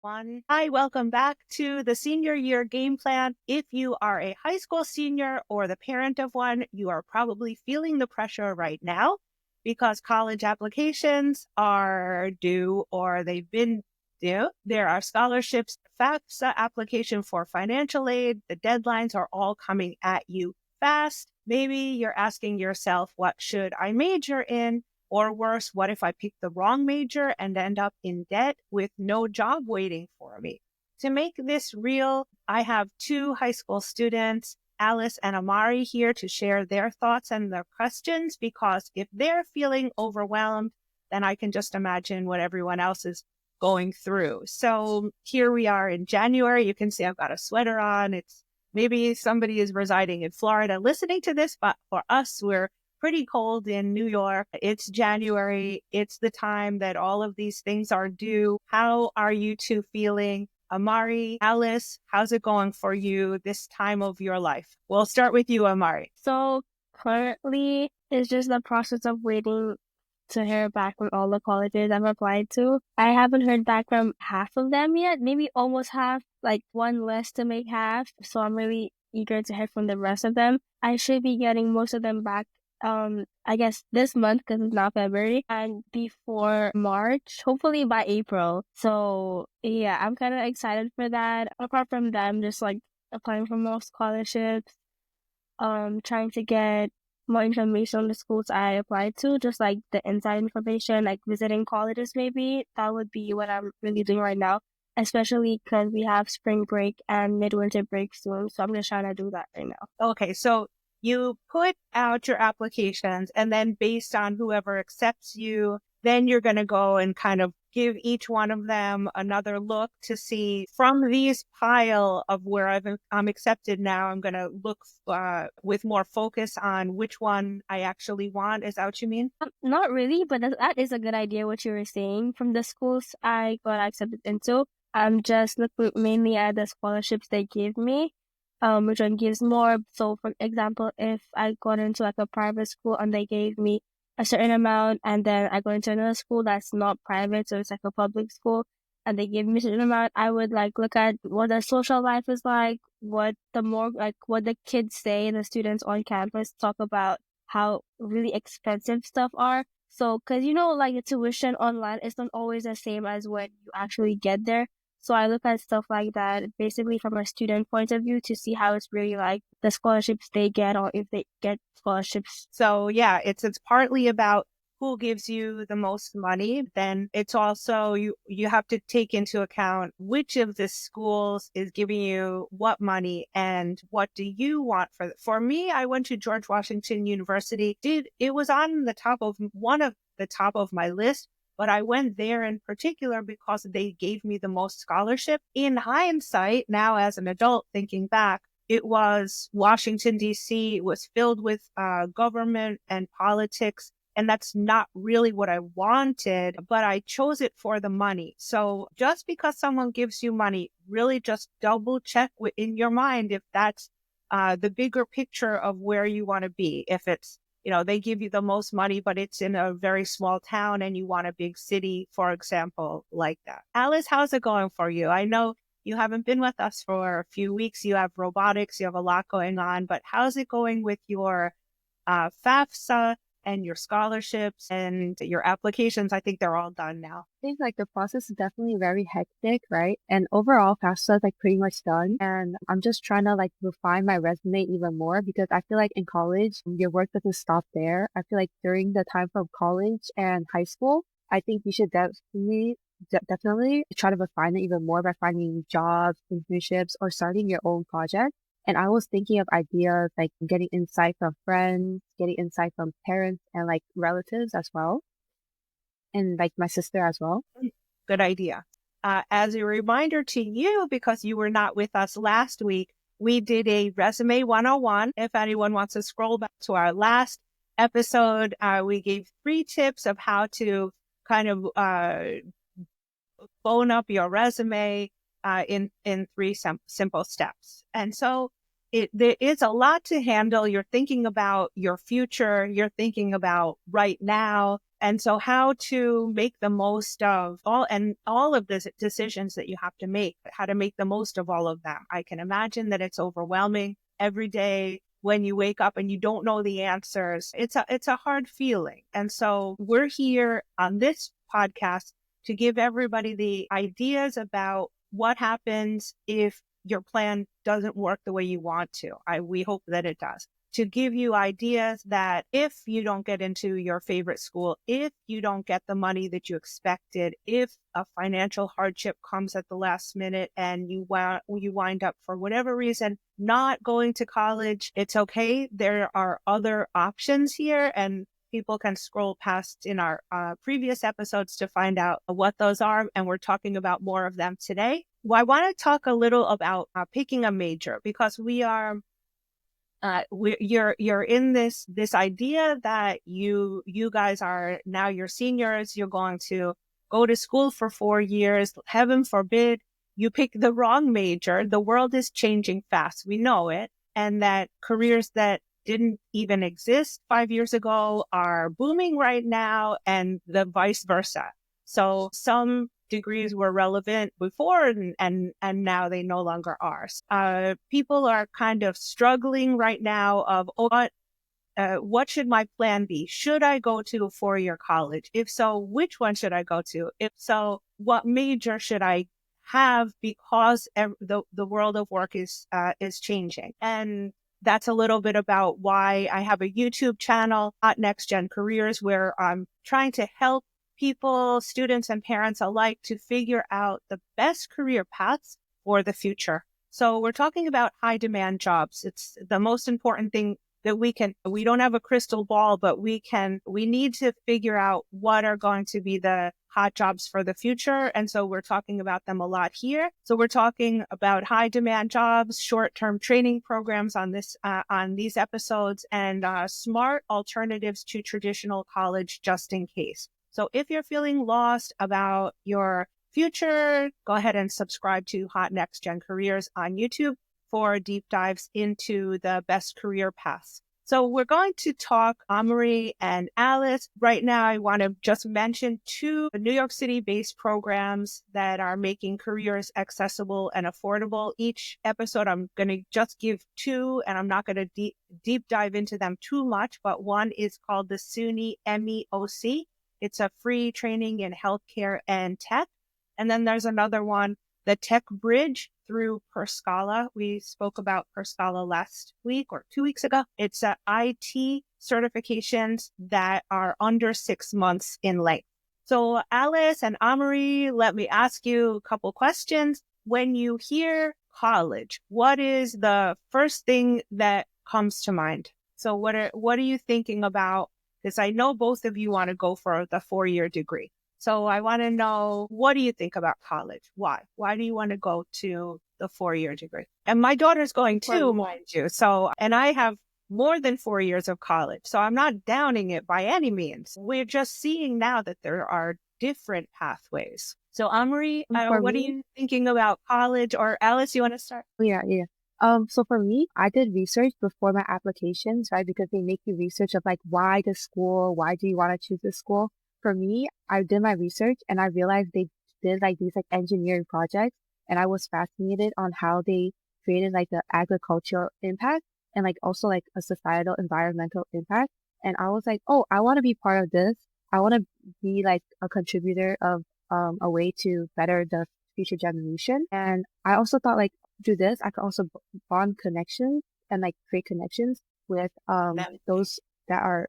One. Hi, welcome back to the senior year game plan. If you are a high school senior or the parent of one, you are probably feeling the pressure right now because college applications are due or they've been due. There are scholarships, FAFSA application for financial aid. The deadlines are all coming at you fast. Maybe you're asking yourself, what should I major in? Or worse, what if I pick the wrong major and end up in debt with no job waiting for me? To make this real, I have two high school students, Alice and Amarie, here to share their thoughts and their questions, because if they're feeling overwhelmed, then I can just imagine what everyone else is going through. So here we are in January. You can see I've got a sweater on. It's maybe somebody is residing in Florida listening to this, but for us, we're pretty cold in New York. It's January. It's the time that all of these things are due. How are you two feeling? Amarie, Alice, how's it going for you this time of your life? We'll start with you, Amarie. So currently, it's just the process of waiting to hear back from all the colleges I've applied to. I haven't heard back from half of them yet, maybe almost half, like one less to make half. So I'm really eager to hear from the rest of them. I should be getting most of them back I guess this month because it's now February, and before March, hopefully by April. So yeah, I'm kind of excited for that. Apart from them, just like applying for more scholarships, trying to get more information on the schools I applied to, just like the inside information, like visiting colleges maybe. That would be what I'm really doing right now, especially because we have spring break and midwinter break soon. So I'm just trying to do that right now. Okay, so you put out your applications, and then based on whoever accepts you, then you're going to go and kind of give each one of them another look to see from these pile of where I'm accepted now, I'm going to look with more focus on which one I actually want. Is that what you mean? Not really, but that is a good idea what you were saying. From the schools I got accepted into, I'm just looking mainly at the scholarships they gave me, which one gives more. So, for example, if I got into like a private school and they gave me a certain amount, and then I go into another school that's not private, so it's like a public school, and they give me a certain amount, I would like look at what the social life is like, what the kids say, the students on campus talk about how really expensive stuff are. So, cause like the tuition online is not always the same as when you actually get there. So I look at stuff like that basically from a student point of view to see how it's really like the scholarships they get or if they get scholarships. So yeah, it's partly about who gives you the most money. Then it's also you have to take into account which of the schools is giving you what money and what do you want for me. I went to George Washington University. It was on the top of one of the top of my list. But I went there in particular because they gave me the most scholarship. In hindsight, now as an adult thinking back, it was Washington, D.C. It was filled with government and politics. And that's not really what I wanted, but I chose it for the money. So just because someone gives you money, really just double check in your mind if that's the bigger picture of where you want to be. If it's they give you the most money, but it's in a very small town and you want a big city, for example, like that. Alice, how's it going for you? I know you haven't been with us for a few weeks. You have robotics, you have a lot going on, but how's it going with your FAFSA and your scholarships and your applications? I think they're all done now. I think like the process is definitely very hectic, right? And overall, FAFSA is like pretty much done. And I'm just trying to like refine my resume even more because I feel like in college, your work doesn't stop there. I feel like during the time from college and high school, I think you should definitely try to refine it even more by finding jobs, internships, or starting your own project. And I was thinking of ideas like getting insight from friends, getting insight from parents and like relatives as well. And like my sister as well. Good idea. As a reminder to you, because you were not with us last week, we did a resume 101. If anyone wants to scroll back to our last episode, we gave 3 tips of how to kind of bone up your resume in 3 simple steps. And so there is a lot to handle. You're thinking about your future. You're thinking about right now. And so how to make the most of all of the decisions that you have to make, how to make the most of all of them. I can imagine that it's overwhelming every day when you wake up and you don't know the answers. It's a hard feeling. And so we're here on this podcast to give everybody the ideas about what happens if your plan doesn't work the way you want to. We hope that it does. To give you ideas that if you don't get into your favorite school, if you don't get the money that you expected, if a financial hardship comes at the last minute and you wind up for whatever reason not going to college, it's okay. There are other options here, and people can scroll past in our previous episodes to find out what those are. And we're talking about more of them today. Well, I want to talk a little about picking a major, because you're in this idea that you guys are now your seniors. You're going to go to school for 4 years. Heaven forbid you pick the wrong major. The world is changing fast. We know it. And that careers that didn't even exist 5 years ago are booming right now, and the vice versa. So some degrees were relevant before and now they no longer are. People are kind of struggling right now of what should my plan be? Should I go to a 4-year college? If so, which one should I go to? If so, what major should I have? Because the world of work is changing. And that's a little bit about why I have a YouTube channel at Next Gen Careers, where I'm trying to help people, students and parents alike, to figure out the best career paths for the future. So we're talking about high demand jobs. It's the most important thing that we don't have a crystal ball, but we need to figure out what are going to be the hot jobs for the future. And so we're talking about them a lot here. So we're talking about high demand jobs, short-term training programs on these episodes, and smart alternatives to traditional college just in case. So if you're feeling lost about your future, go ahead and subscribe to Hot Next Gen Careers on YouTube for deep dives into the best career paths. So we're going to talk Amarie and Alice. Right now, I want to just mention 2 New York City-based programs that are making careers accessible and affordable. Each episode, I'm going to just give 2, and I'm not going to deep dive into them too much, but one is called the SUNY MEOC. It's a free training in healthcare and tech. And then there's another one, the Tech Bridge through Perscala. We spoke about Perscala last week or 2 weeks ago. It's IT certifications that are under 6 months in length. So Alice and Amarie, let me ask you a couple questions. When you hear college, what is the first thing that comes to mind? So what are you thinking about? Because I know both of you want to go for the 4-year degree. So I want to know, what do you think about college? Why? Why do you want to go to the 4-year degree? And my daughter's going too, mind you. So, and I have more than 4 years of college. So I'm not downing it by any means. We're just seeing now that there are different pathways. So Amarie, what are you thinking about college? Or Alice, you want to start? Yeah. So for me, I did research before my applications, right? Because they make you research of like, why the school? Why do you want to choose this school? For me, I did my research and I realized they did like these like engineering projects, and I was fascinated on how they created like the agricultural impact and like also like a societal environmental impact. And I was like, oh, I want to be part of this. I want to be like a contributor of a way to better the future generation. And I also thought like through this, I could also bond connections and like create connections with those that are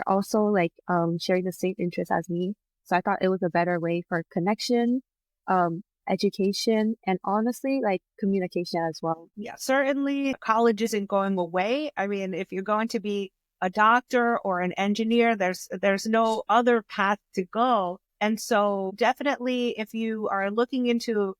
also like sharing the same interests as me. So I thought it was a better way for connection, education, and honestly, like communication as well. Yeah, certainly college isn't going away. I mean, if you're going to be a doctor or an engineer, there's no other path to go. And so definitely if you are looking into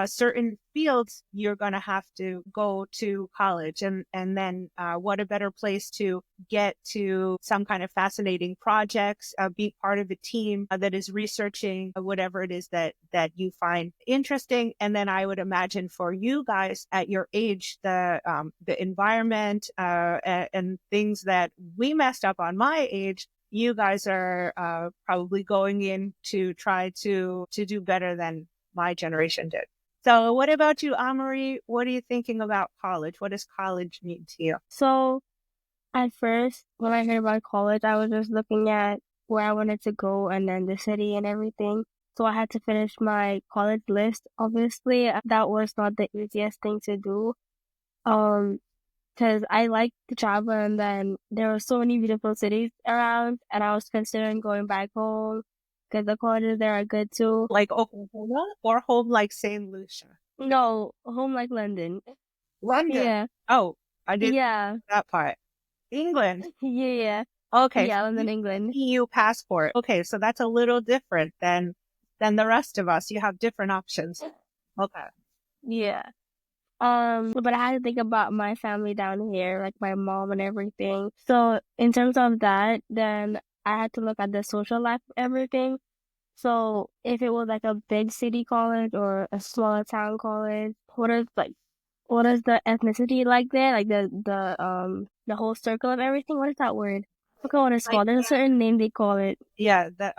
certain fields, you're going to have to go to college. And then what a better place to get to some kind of fascinating projects, be part of a team that is researching whatever it is that you find interesting. And then I would imagine for you guys at your age, the environment and things that we messed up on my age, you guys are probably going in to try to do better than my generation did. So what about you, Amarie? What are you thinking about college? What does college mean to you? So at first, when I heard about college, I was just looking at where I wanted to go and then the city and everything. So I had to finish my college list. Obviously, that was not the easiest thing to do. Um, because I like to travel and then there were so many beautiful cities around and I was considering going back home because the colleges there are good too. Like Oklahoma or home like St. Lucia? No, home like London. London. Yeah. Oh, I didn't Yeah. know that part. England. Yeah. Okay, Yeah, so London, you England. EU passport. Okay, so that's a little different than the rest of us. You have different options. Okay. Yeah. But I had to think about my family down here, like my mom and everything. So in terms of that, then I had to look at the social life, everything. So if it was like a big city college or a smaller town college, what is the ethnicity like there? Like the whole circle of everything? What is that word? I forgot what it's Like called. There's a certain name they call it. yeah, the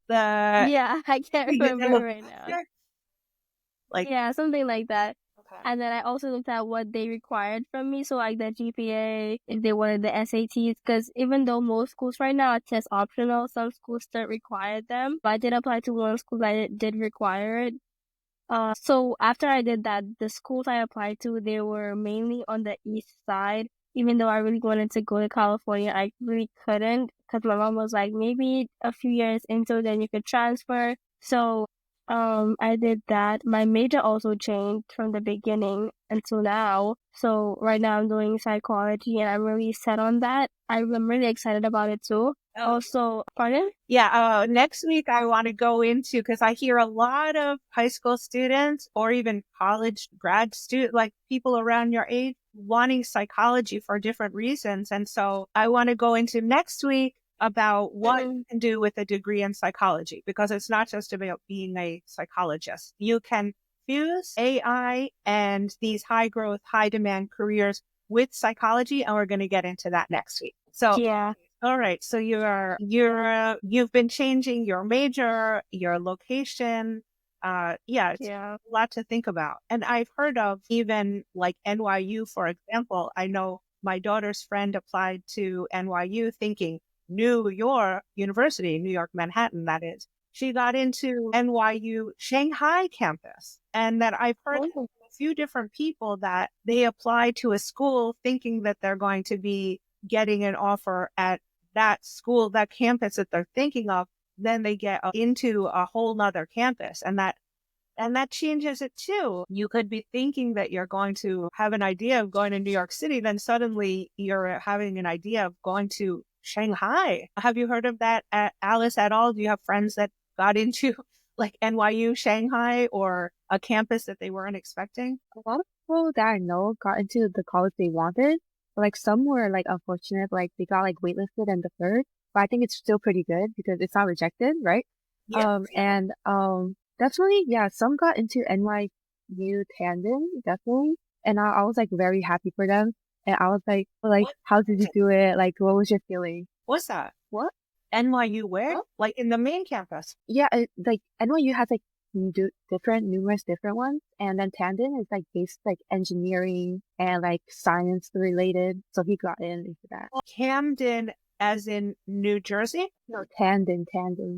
Yeah, I can't remember it right now. like Yeah, something like that. okay. And then I also looked at what they required from me. So like the GPA, if they wanted the SATs, because even though most schools right now are test optional, some schools still require them. But I did apply to one school that did require it. So after I did that, the schools I applied to, they were mainly on the east side. Even though I really wanted to go to California, I really couldn't because my mom was like, maybe a few years into then you could transfer. So, I did that. My major also changed from the beginning until now. So right now I'm doing psychology and I'm really set on that. I'm really excited about it too. Oh, Also, pardon? yeah, next week I want to go into because I hear a lot of high school students or even college grad student, like people around your age wanting psychology for different reasons. And so I want to go into next week about what you can do with a degree in psychology, because it's not just about being a psychologist. You can fuse AI and these high growth, high demand careers with psychology. And we're going to get into that next week. So Yeah. all right. So you've been changing your major, your location. Yeah, it's Yeah. a lot to think about. And I've heard of even like NYU, for example. I know my daughter's friend applied to NYU thinking New York University, New York, Manhattan, that is. She got into NYU Shanghai campus. And that I've heard from a few different people that they apply to a school thinking that they're going to be getting an offer at that school, that campus that they're thinking of, then they get into a whole nother campus. And that changes it too. You could be thinking that you're going to have an idea of going to New York City, then suddenly you're having an idea of going to Shanghai. Have you heard of that, Alice, at all? Do you have friends that got into like NYU Shanghai or a campus that they weren't expecting? A lot of people that I know got into the college they wanted, but like some were like unfortunate, like they got like waitlisted and deferred. But I think it's still pretty good because it's not rejected, right? Yeah. And definitely, yeah, some got into NYU tandem, definitely. And I was like very happy for them. And I was like, What? how did you do it? Like, what was your feeling? What's that? What? NYU where? Huh? Like in the main campus? Yeah, like NYU has like numerous different ones, and then Tandon is like based like engineering and like science related. So he got into that. Camden, as in New Jersey? No, Tandon,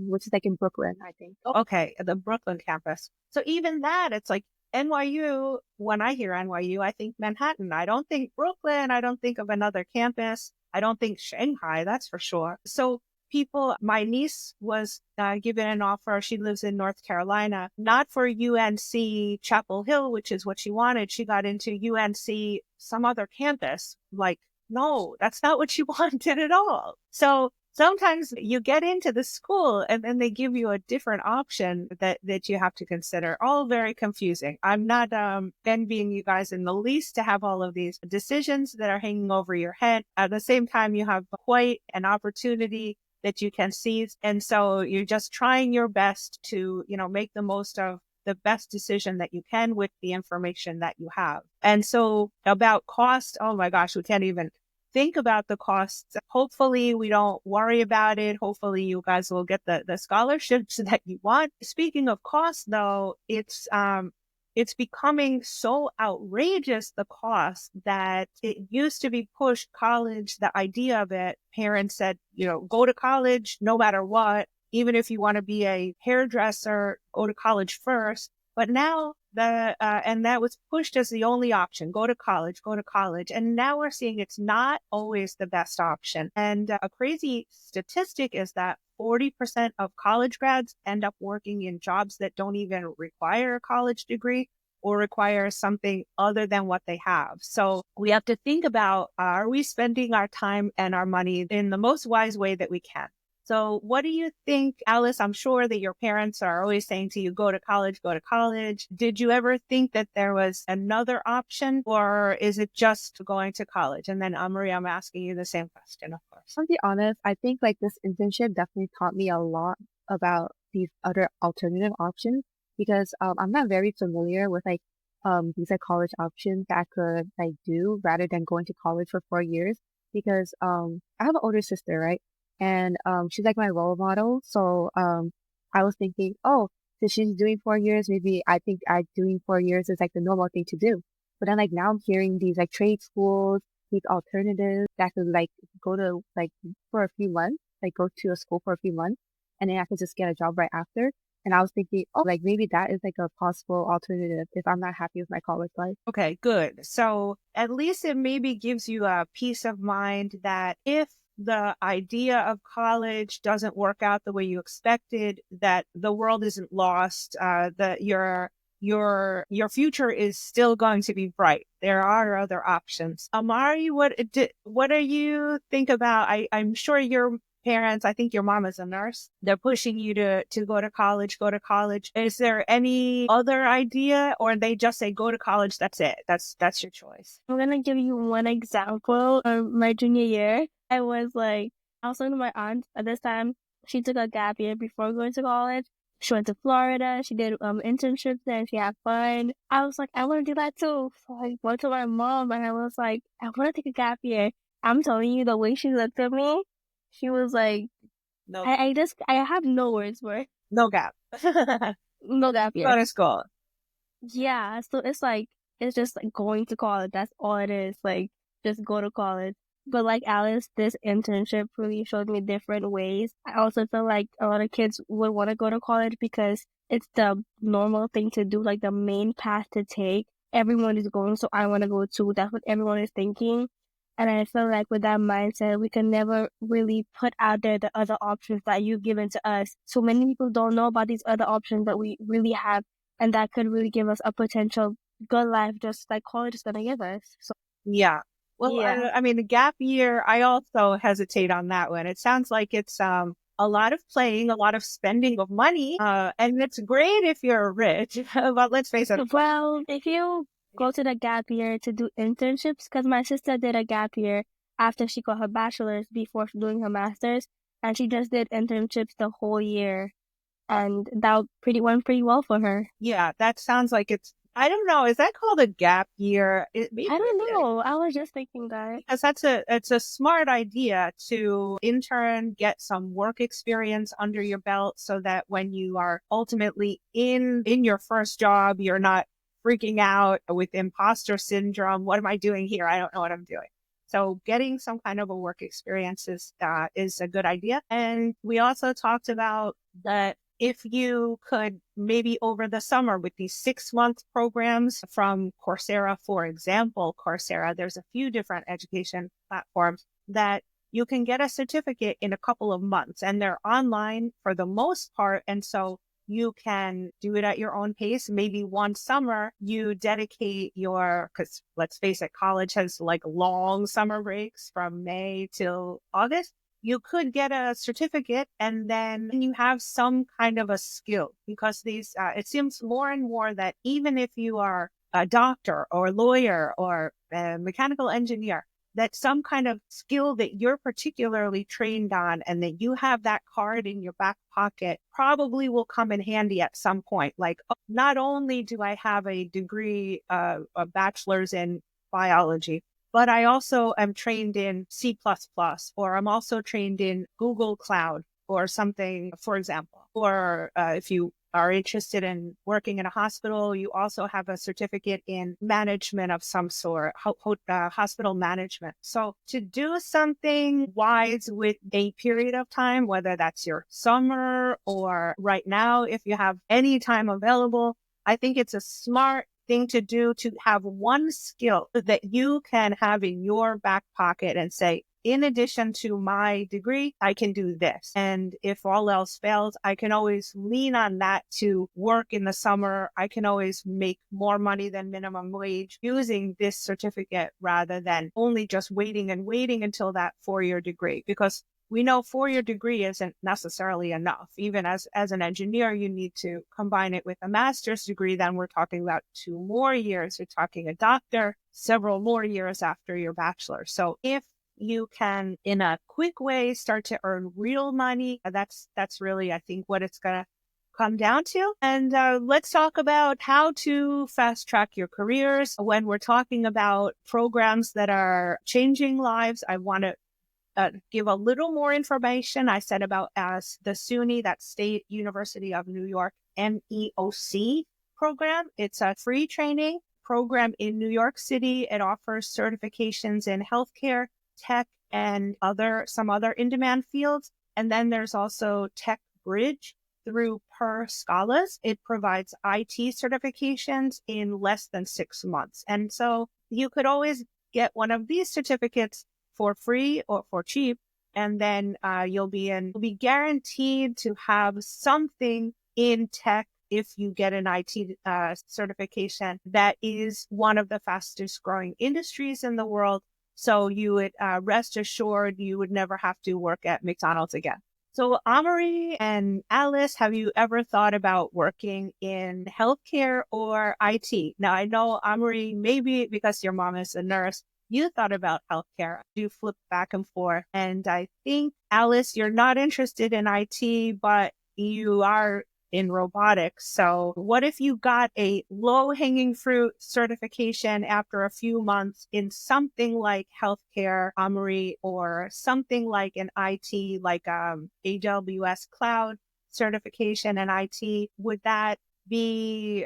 which is like in Brooklyn, I think. Okay, the Brooklyn campus. So even that, it's like NYU. When I hear NYU, I think Manhattan. I don't think Brooklyn. I don't think of another campus. I don't think Shanghai, that's for sure. So people, my niece was given an offer. She lives in North Carolina, not for UNC Chapel Hill, which is what she wanted. She got into UNC, some other campus. Like, no, that's not what she wanted at all. So sometimes you get into the school and then they give you a different option that you have to consider. All very confusing. I'm not envying you guys in the least to have all of these decisions that are hanging over your head. At the same time, you have quite an opportunity that you can seize. And so you're just trying your best to, make the most of the best decision that you can with the information that you have. And so about cost, oh my gosh, we can't even think about the costs. Hopefully we don't worry about it. Hopefully you guys will get the scholarships that you want. Speaking of cost though, it's becoming so outrageous, the cost, that it used to be pushed college, the idea of it. Parents said, go to college no matter what. Even if you want to be a hairdresser, go to college first. But now and that was pushed as the only option. Go to college, go to college. And now we're seeing it's not always the best option. And a crazy statistic is that 40% of college grads end up working in jobs that don't even require a college degree or require something other than what they have. So we have to think about, are we spending our time and our money in the most wise way that we can? So what do you think, Alice? I'm sure that your parents are always saying to you, go to college, go to college. Did you ever think that there was another option, or is it just going to college? And then Amarie, I'm asking you the same question, of course. To be honest, I think like this internship definitely taught me a lot about these other alternative options because I'm not very familiar with these like college options that I could like do rather than going to college for 4 years because I have an older sister, right? And she's like my role model. So I was thinking, oh, since she's doing 4 years, maybe I think I doing 4 years is like the normal thing to do. But then like now I'm hearing these like trade schools, these alternatives that could like go to like for a few months, like go to a school for a few months, and then I could just get a job right after. And I was thinking, oh, like maybe that is like a possible alternative if I'm not happy with my college life. Okay, good. So at least it maybe gives you a peace of mind that if the idea of college doesn't work out the way you expected, that the world isn't lost, that your future is still going to be bright. There are other options. Amarie, what do you think about? I'm sure your parents, I think your mom is a nurse. They're pushing you to go to college, go to college. Is there any other idea, or they just say go to college? That's it. That's your choice. I'm gonna give you one example. My junior year, I was talking to my aunt at this time. She took a gap year before going to college. She went to Florida. She did internships there and she had fun. I was like, I want to do that too. So I went to my mom and I was like, I want to take a gap year. I'm telling you, the way she looked at me, she was like, No, I have no words for it. no gap. No gap year. Go to school. Yeah, so it's just like going to college. That's all it is. Like, just go to college. But like Alice, this internship really showed me different ways. I also feel like a lot of kids would want to go to college because it's the normal thing to do, like the main path to take. Everyone is going, so I want to go too. That's what everyone is thinking. And I feel like with that mindset, we can never really put out there the other options that you've given to us. So many people don't know about these other options that we really have, and that could really give us a potential good life, just like college is going to give us. So, Yeah. Well, yeah. I mean, the gap year, I also hesitate on that one. It sounds like it's a lot of playing, a lot of spending of money, and it's great if you're rich. But let's face it. Well, if you go to the gap year to do internships, because my sister did a gap year after she got her bachelor's before doing her master's, and she just did internships the whole year, and that went pretty well for her. Yeah, that sounds like it's, I don't know, is that called a gap year? Maybe I don't know. I was just thinking that. because it's a smart idea to intern, get some work experience under your belt so that when you are ultimately in your first job, you're not freaking out with imposter syndrome. What am I doing here? I don't know what I'm doing. So getting some kind of a work experience is a good idea. And we also talked about that if you could maybe over the summer with these 6-month programs from Coursera, for example, there's a few different education platforms that you can get a certificate in a couple of months, and they're online for the most part. And so you can do it at your own pace. Maybe one summer you dedicate because let's face it, college has like long summer breaks from May till August. You could get a certificate and then you have some kind of a skill, because it seems more and more that even if you are a doctor or lawyer or a mechanical engineer, that some kind of skill that you're particularly trained on and that you have that card in your back pocket probably will come in handy at some point. Like, not only do I have a degree, a bachelor's in biology, but I also am trained in C++, or I'm also trained in Google Cloud or something, for example. Or if you are interested in working in a hospital, you also have a certificate in management of some sort, hospital management. So to do something wise with a period of time, whether that's your summer or right now, if you have any time available, I think it's a smart thing to do to have one skill that you can have in your back pocket and say, in addition to my degree, I can do this. And if all else fails, I can always lean on that to work in the summer. I can always make more money than minimum wage using this certificate rather than only just waiting until that 4-year degree. Because we know 4-year degree isn't necessarily enough. Even as an engineer, you need to combine it with a master's degree. Then we're talking about 2 more years. We're talking a doctor, several more years after your bachelor. So if you can, in a quick way, start to earn real money, that's really, I think, what it's going to come down to. And let's talk about how to fast track your careers. When we're talking about programs that are changing lives, I want to give a little more information. I said about as the SUNY, that State University of New York, MEOC program. It's a free training program in New York City. It offers certifications in healthcare, tech, and some other in-demand fields. And then there's also Tech Bridge through Per Scholars. It provides IT certifications in less than 6 months. And so you could always get one of these certificates for free or for cheap, and then you'll be guaranteed to have something in tech if you get an IT certification. That is one of the fastest growing industries in the world. So you would rest assured you would never have to work at McDonald's again. So Amarie and Alice, have you ever thought about working in healthcare or IT? Now, I know Amarie, maybe because your mom is a nurse, you thought about healthcare. You flip back and forth. And I think, Alice, you're not interested in IT, but you are in robotics. So what if you got a low-hanging fruit certification after a few months in something like healthcare, Amarie, or something like an IT, like AWS cloud certification in IT? Would that be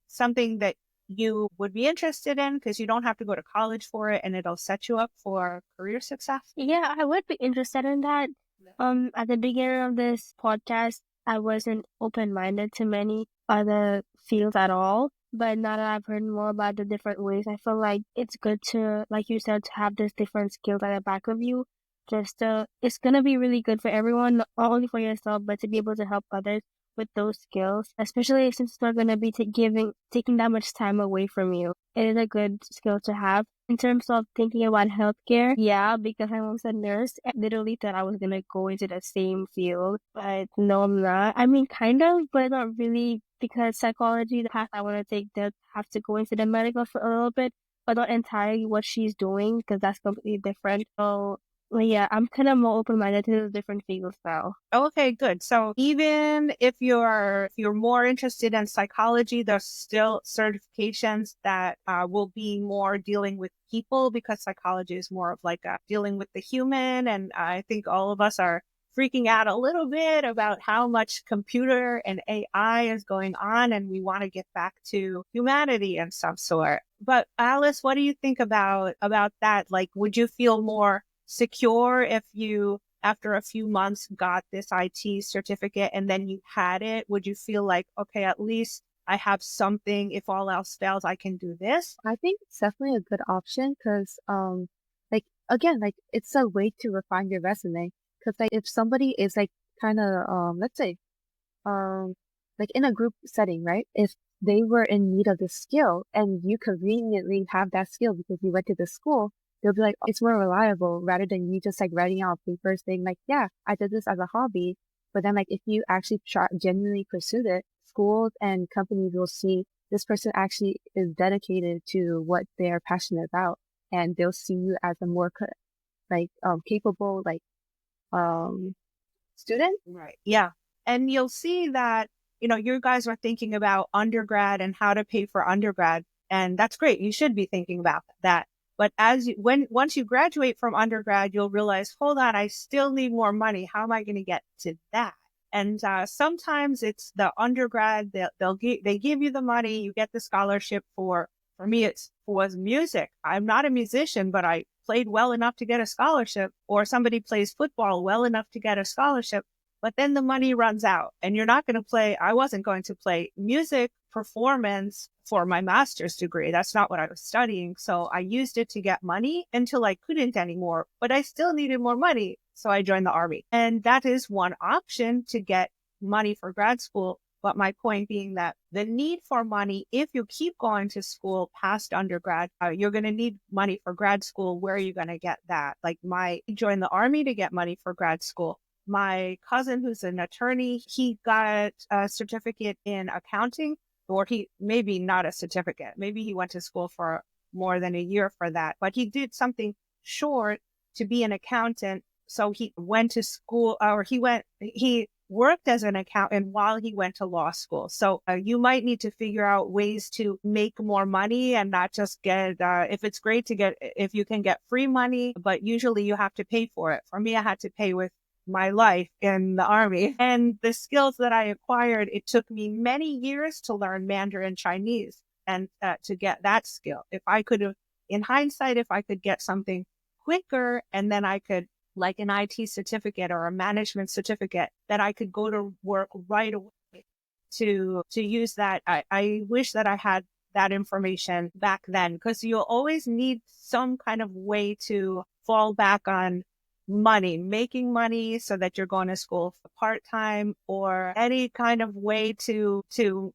something that you would be interested in, because you don't have to go to college for it and it'll set you up for career success? Yeah, I would be interested in that. At the beginning of this podcast, I wasn't open-minded to many other fields at all. But now that I've heard more about the different ways, I feel like it's good to, like you said, to have this different skills at the back of you. It's gonna be really good for everyone, not only for yourself, but to be able to help others with those skills, especially since it's not going to be taking that much time away from you. It is a good skill to have. In terms of thinking about healthcare, yeah, because I'm also a nurse, I literally thought I was going to go into the same field, but no, I'm not. I mean, kind of, but not really, because psychology, the path I want to take, they'll have to go into the medical for a little bit, but not entirely what she's doing, because that's completely different. So well, yeah, I'm kind of more open-minded to the different fields now. Okay, good. So even if you're more interested in psychology, there's still certifications that will be more dealing with people, because psychology is more of like dealing with the human. And I think all of us are freaking out a little bit about how much computer and AI is going on, and we want to get back to humanity in some sort. But Alice, what do you think about that? Like, would you feel more secure if you, after a few months, got this IT certificate and then you had it? Would you feel like, okay, at least I have something. If all else fails, I can do this? I think it's definitely a good option because, like, again, like, it's a way to refine your resume. Because, like, if somebody is, like, kind of, let's say, like, in a group setting, right? If they were in need of this skill and you conveniently have that skill because you went to the school, they'll be like, "Oh, it's more reliable," rather than you just, like, writing out papers saying, like, yeah, I did this as a hobby. But then, like, if you actually genuinely pursued it, schools and companies will see this person actually is dedicated to what they are passionate about, and they'll see you as a more capable student. Right. Yeah. And you'll see that, you guys are thinking about undergrad and how to pay for undergrad. And that's great. You should be thinking about that. But once you graduate from undergrad, you'll realize, hold on, I still need more money. How am I going to get to that? And sometimes it's the undergrad. They give you the money, you get the scholarship for me, was music. I'm not a musician, but I played well enough to get a scholarship, or somebody plays football well enough to get a scholarship. But then the money runs out and you're not going to play. I wasn't going to play music performance for my master's degree. That's not what I was studying. So I used it to get money until I couldn't anymore, but I still needed more money. So I joined the Army. And that is one option to get money for grad school. But my point being that the need for money, if you keep going to school past undergrad, you're going to need money for grad school. Where are you going to get that? Like I joined the Army to get money for grad school. My cousin, who's an attorney, he got a certificate in accounting, or maybe not a certificate. Maybe he went to school for more than a year for that, but he did something short to be an accountant. So he went to school, or he worked as an accountant while he went to law school. So you might need to figure out ways to make more money and not just get, if you can get free money, but usually you have to pay for it. For me, I had to pay with my life in the Army, and the skills that I acquired, it took me many years to learn Mandarin Chinese and to get that skill. In hindsight, if I could get something quicker, and then I could, like an IT certificate or a management certificate, that I could go to work right away to use that. I wish that I had that information back then, because you'll always need some kind of way to fall back on money, making money so that you're going to school for part-time, or any kind of way to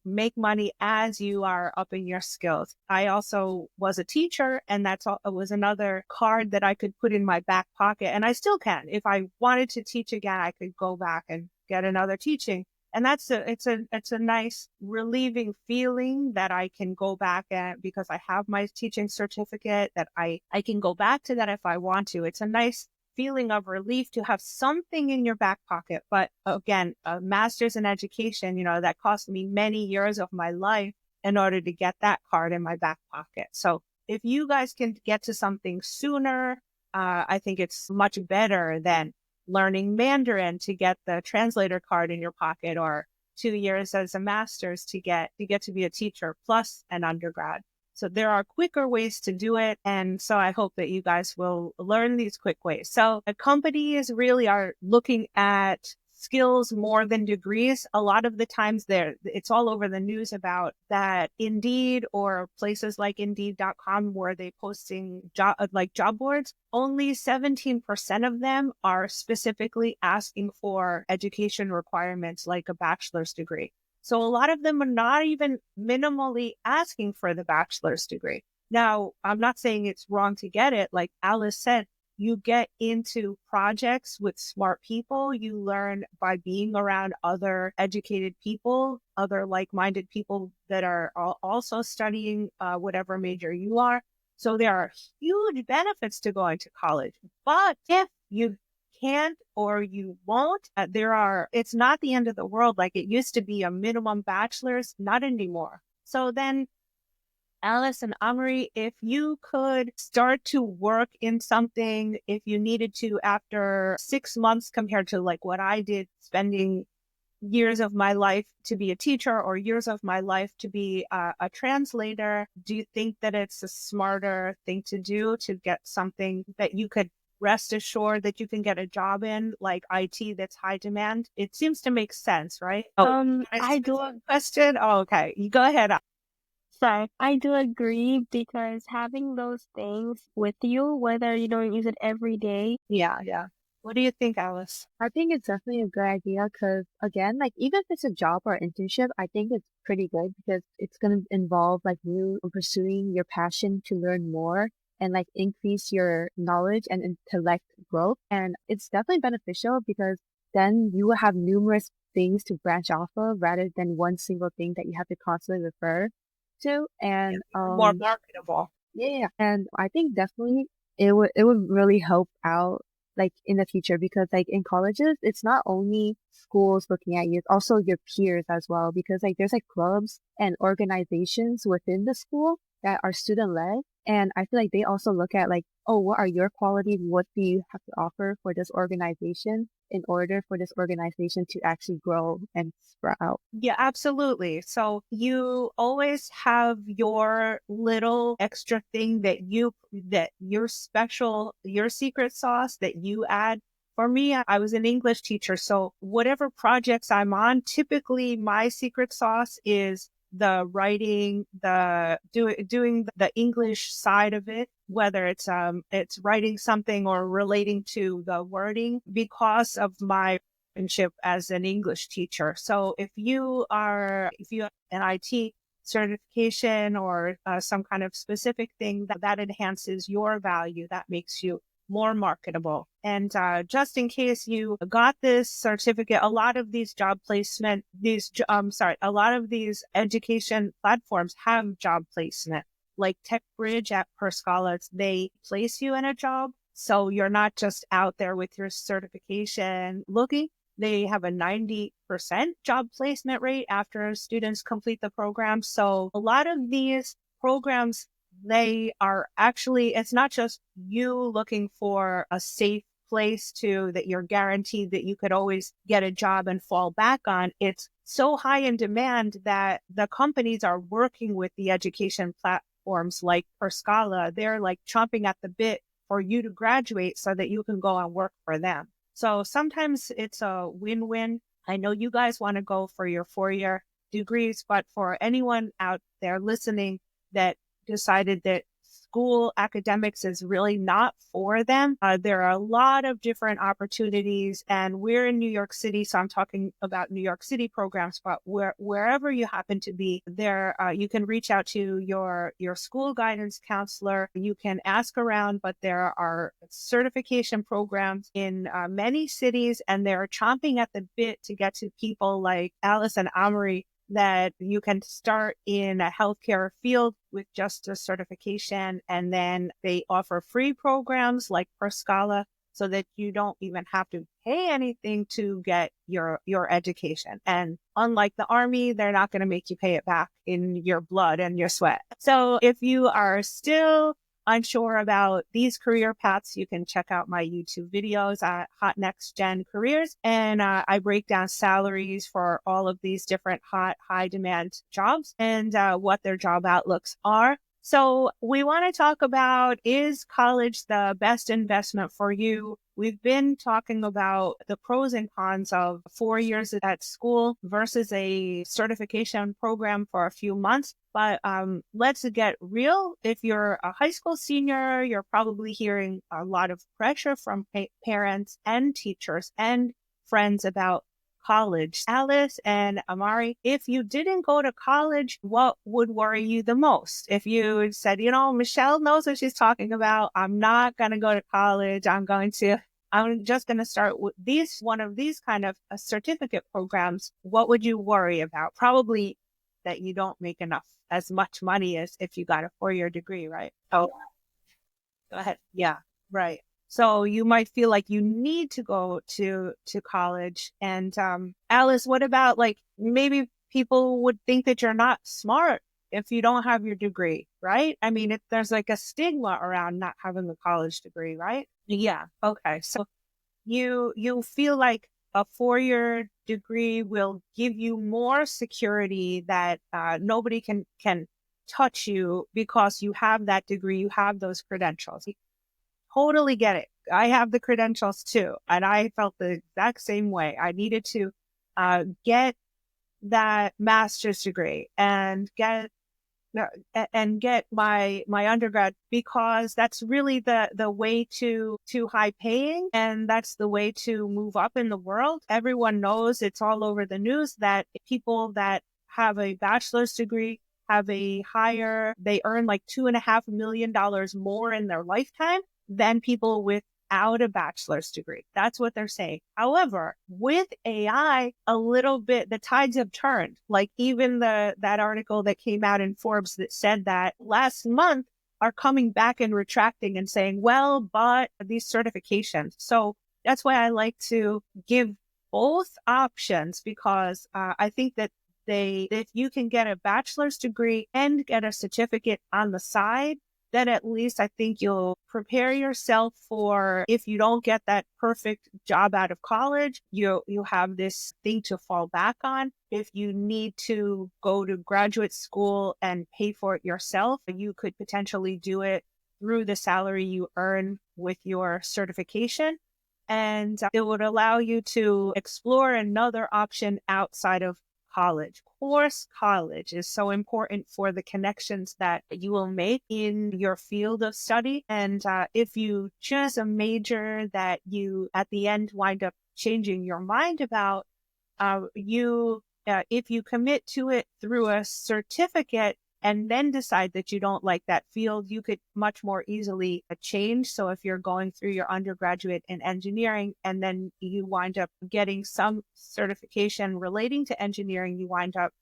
make money as you are upping your skills. I also was a teacher, and it was another card that I could put in my back pocket, and I still can. If I wanted to teach again, I could go back and get another teaching. And it's a nice relieving feeling that I can go back at, because I have my teaching certificate, that I can go back to that if I want to. It's a nice feeling of relief to have something in your back pocket. But again, a master's in education, that cost me many years of my life in order to get that card in my back pocket. So if you guys can get to something sooner, I think it's much better than learning Mandarin to get the translator card in your pocket, or 2 years as a master's to get to be a teacher plus an undergrad. So there are quicker ways to do it. And so I hope that you guys will learn these quick ways. So companies really are looking at skills more than degrees. A lot of the times it's all over the news about that. Indeed, or places like Indeed.com, where they posting job boards, only 17% of them are specifically asking for education requirements like a bachelor's degree. So a lot of them are not even minimally asking for the bachelor's degree. Now, I'm not saying it's wrong to get it. Like Alice said, you get into projects with smart people. You learn by being around other educated people, other like-minded people that are also studying whatever major you are. So there are huge benefits to going to college. But if you can't, or you won't, it's not the end of the world. Like it used to be a minimum bachelor's, not anymore. So then, Alice and Amarie, if you could start to work in something, if you needed to, after 6 months, compared to like what I did, spending years of my life to be a teacher, or years of my life to be a translator, do you think that it's a smarter thing to do to get something that you could rest assured that you can get a job in, like IT, that's high demand? It seems to make sense, right? I do a question. Oh, okay. You go ahead. Sorry, I do agree, because having those things with you, whether you don't use it every day. Yeah. What do you think, Alice? I think it's definitely a good idea because, again, like even if it's a job or internship, I think it's pretty good because it's going to involve like you pursuing your passion to learn more and like increase your knowledge and intellect growth. And it's definitely beneficial because then you will have numerous things to branch off of rather than one single thing that you have to constantly refer to. And more marketable. Yeah. And I think definitely it would really help out like in the future, because like in colleges, it's not only schools looking at you. It's also your peers as well, because like there's like clubs and organizations within the school that are student led. And I feel like they also look at like, oh, what are your qualities? What do you have to offer for this organization in order for this organization to actually grow and sprout out? Yeah, absolutely. So you always have your little extra thing that your special, your secret sauce that you add. For me, I was an English teacher. So whatever projects I'm on, typically my secret sauce is the writing, doing the English side of it, whether it's writing something or relating to the wording because of my as an English teacher. So if you have an IT certification or some kind of specific thing that enhances your value, that makes you more marketable. And just in case you got this certificate, a lot of these a lot of these education platforms have job placement. Like TechBridge at Per Scholars, they place you in a job. So you're not just out there with your certification looking. They have a 90% job placement rate after students complete the program. So a lot of these programs, they are actually, it's not just you looking for a safe place that you're guaranteed that you could always get a job and fall back on. It's so high in demand that the companies are working with the education platforms like Per Scala. They're like chomping at the bit for you to graduate so that you can go and work for them. So sometimes it's a win-win. I know you guys want to go for your 4-year degrees, but for anyone out there listening that decided that school academics is really not for them, there are a lot of different opportunities. And we're in New York City, so I'm talking about New York City programs, but wherever you happen to be there, you can reach out to your school guidance counselor. You can ask around, but there are certification programs in many cities, and they're chomping at the bit to get to people like Alice and Amarie, that you can start in a healthcare field with just a certification. And then they offer free programs like Per Scala so that you don't even have to pay anything to get your education. And unlike the Army, they're not going to make you pay it back in your blood and your sweat. So if you are still unsure about these career paths, you can check out my YouTube videos at Hot Next Gen Careers. And I break down salaries for all of these different high demand jobs and what their job outlooks are. So we want to talk about, is college the best investment for you? We've been talking about the pros and cons of 4 years at school versus a certification program for a few months. But let's get real. If you're a high school senior, you're probably hearing a lot of pressure from parents and teachers and friends about college. Alice and Amarie, if you didn't go to college, what would worry you the most? If you said, Michelle knows what she's talking about, I'm not going to go to college. I'm just going to start with one of these kind of certificate programs. What would you worry about? Probably that you don't make as much money as if you got a 4-year degree, right? Oh, go ahead. Yeah, right. So you might feel like you need to go to college. And Alice, what about like maybe people would think that you're not smart if you don't have your degree, right? I mean, there's like a stigma around not having a college degree, right? Yeah. Okay. So you feel like a 4-year degree will give you more security that nobody can touch you because you have that degree, you have those credentials. Totally get it. I have the credentials too. And I felt the exact same way. I needed to get that master's degree and get my undergrad, because that's really the way to high paying, and that's the way to move up in the world. Everyone knows, it's all over the news, that people that have a bachelor's degree they earn like $2.5 million more in their lifetime than people without a bachelor's degree. That's what they're saying. However, with AI, a little bit, the tides have turned. Like even that article that came out in Forbes that said that last month are coming back and retracting and saying, well, but these certifications. So that's why I like to give both options because I think that if you can get a bachelor's degree and get a certificate on the side, then at least I think you'll prepare yourself for if you don't get that perfect job out of college, you have this thing to fall back on. If you need to go to graduate school and pay for it yourself, you could potentially do it through the salary you earn with your certification. And it would allow you to explore another option outside of college. Of course, college is so important for the connections that you will make in your field of study. And if you choose a major that you at the end wind up changing your mind about, if you commit to it through a certificate and then decide that you don't like that field, you could much more easily change. So if you're going through your undergraduate in engineering and then you wind up getting some certification relating to engineering, you wind up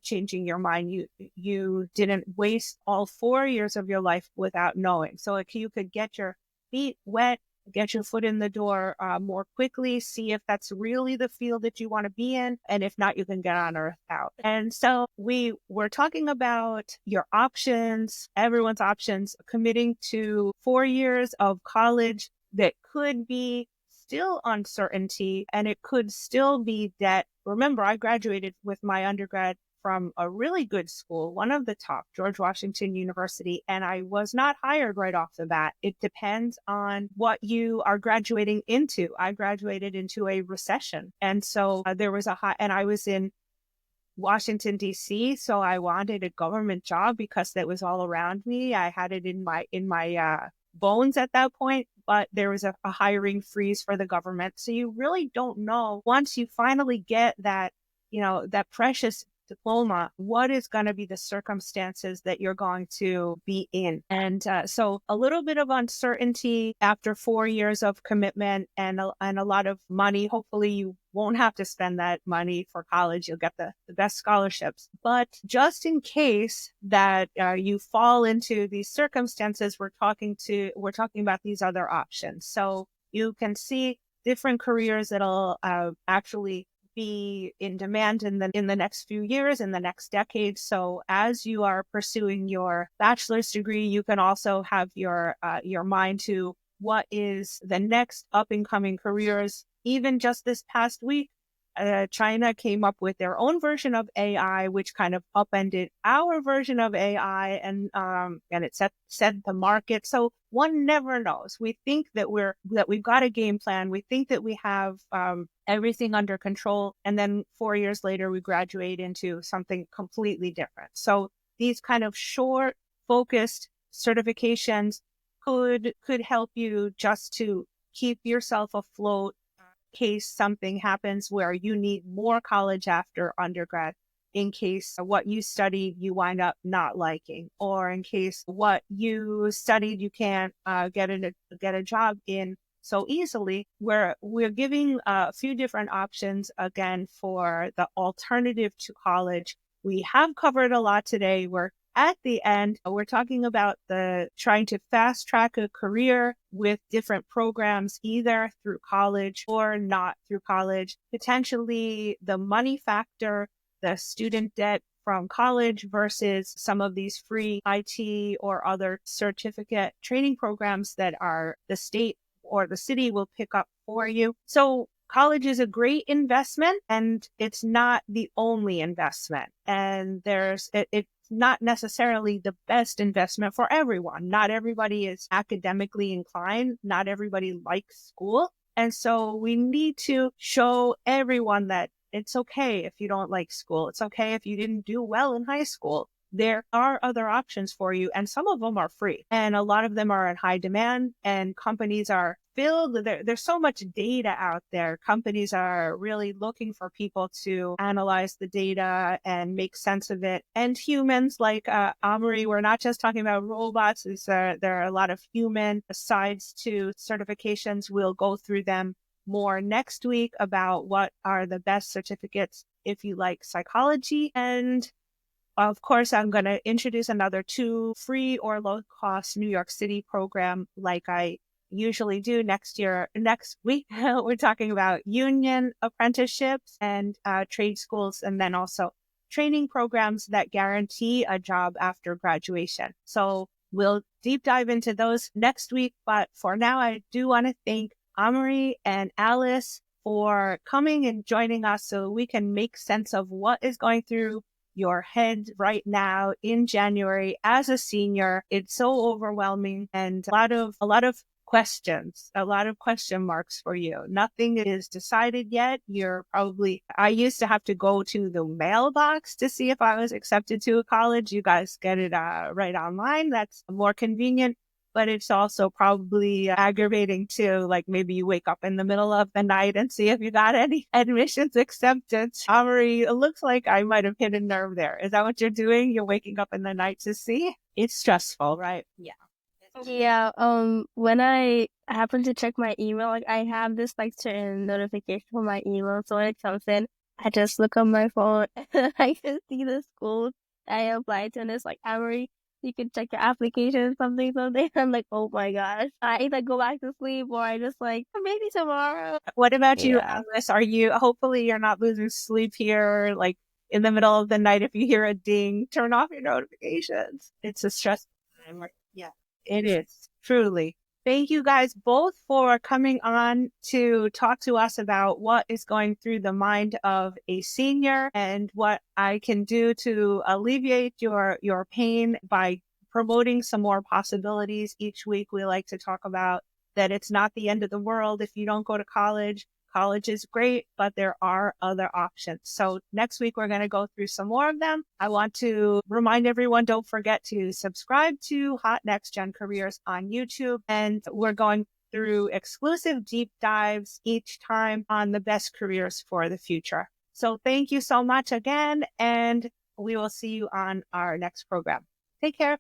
changing your mind. You didn't waste all 4 years of your life without knowing. So you could get your feet wet, get your foot in the door more quickly, see if that's really the field that you want to be in. And if not, you can get on Earth out. And so we were talking about your options, everyone's options, committing to 4 years of college that could be still uncertainty and it could still be debt. Remember, I graduated with my undergrad from a really good school, one of the top, George Washington University, and I was not hired right off the bat. It depends on what you are graduating into. I graduated into a recession. And so there was and I was in Washington, D.C., so I wanted a government job because that was all around me. I had it in my bones at that point, but there was a hiring freeze for the government. So you really don't know once you finally get that, that precious diploma, what is going to be the circumstances that you're going to be in. And so a little bit of uncertainty after 4 years of commitment and a lot of money. Hopefully you won't have to spend that money for college. You'll get the best scholarships. But just in case that you fall into these circumstances, we're talking about these other options. So you can see different careers that'll actually be in demand in the next few years, in the next decade. So as you are pursuing your bachelor's degree, you can also have your mind to what is the next up and coming careers. Even just this past week, China came up with their own version of AI, which kind of upended our version of AI, and it set the market. So one never knows. We think that we've got a game plan. We think that we have everything under control, and then 4 years later, we graduate into something completely different. So these kind of short, focused certifications could help you just to keep yourself afloat case something happens where you need more college after undergrad, in case what you studied you wind up not liking, or in case what you studied you can't get a job in so easily. We're giving a few different options again for the alternative to college. We have covered a lot today. We're at the end, we're talking about trying to fast track a career with different programs, either through college or not through college. Potentially the money factor, the student debt from college versus some of these free IT or other certificate training programs that the state or the city will pick up for you. So college is a great investment, and it's not the only investment. And it's not necessarily the best investment for everyone. Not everybody is academically inclined. Not everybody likes school. And so we need to show everyone that it's okay if you don't like school. It's okay if you didn't do well in high school. There are other options for you, and some of them are free, and a lot of them are in high demand, and companies are filled. There's so much data out there. Companies are really looking for people to analyze the data and make sense of it. And humans like Amarie, we're not just talking about robots. There are a lot of human sides to certifications. We'll go through them more next week about what are the best certificates if you like psychology. And of course, I'm going to introduce another 2 free or low-cost New York City program like I usually do next week. We're talking about union apprenticeships and trade schools, and then also training programs that guarantee a job after graduation. So we'll deep dive into those next week. But for now, I do want to thank Amarie and Alice for coming and joining us so we can make sense of what is going through your head right now in January as a senior. It's so overwhelming and a lot of questions, a lot of question marks for you. Nothing is decided yet. I used to have to go to the mailbox to see if I was accepted to a college. You guys get it right online. That's more convenient. But it's also probably aggravating too. Like maybe you wake up in the middle of the night and see if you got any admissions acceptance. Amarie, it looks like I might have hit a nerve there. Is that what you're doing? You're waking up in the night to see? It's stressful, right? Yeah. Yeah, when I happen to check my email, like I have this like certain notification for my email. So when it comes in, I just look on my phone and I can see the school I applied to, and it's like, Avery, you can check your application, something. I'm like, oh my gosh. I either go back to sleep or I just like, maybe tomorrow. What about you, Alice? Hopefully you're not losing sleep here, like in the middle of the night if you hear a ding, turn off your notifications. It's a stressful time. Yeah. It is, truly. Thank you guys both for coming on to talk to us about what is going through the mind of a senior and what I can do to alleviate your pain by promoting some more possibilities. Each week we like to talk about that it's not the end of the world if you don't go to college. College is great, but there are other options. So next week, we're going to go through some more of them. I want to remind everyone, don't forget to subscribe to Hot Next Gen Careers on YouTube. And we're going through exclusive deep dives each time on the best careers for the future. So thank you so much again. And we will see you on our next program. Take care.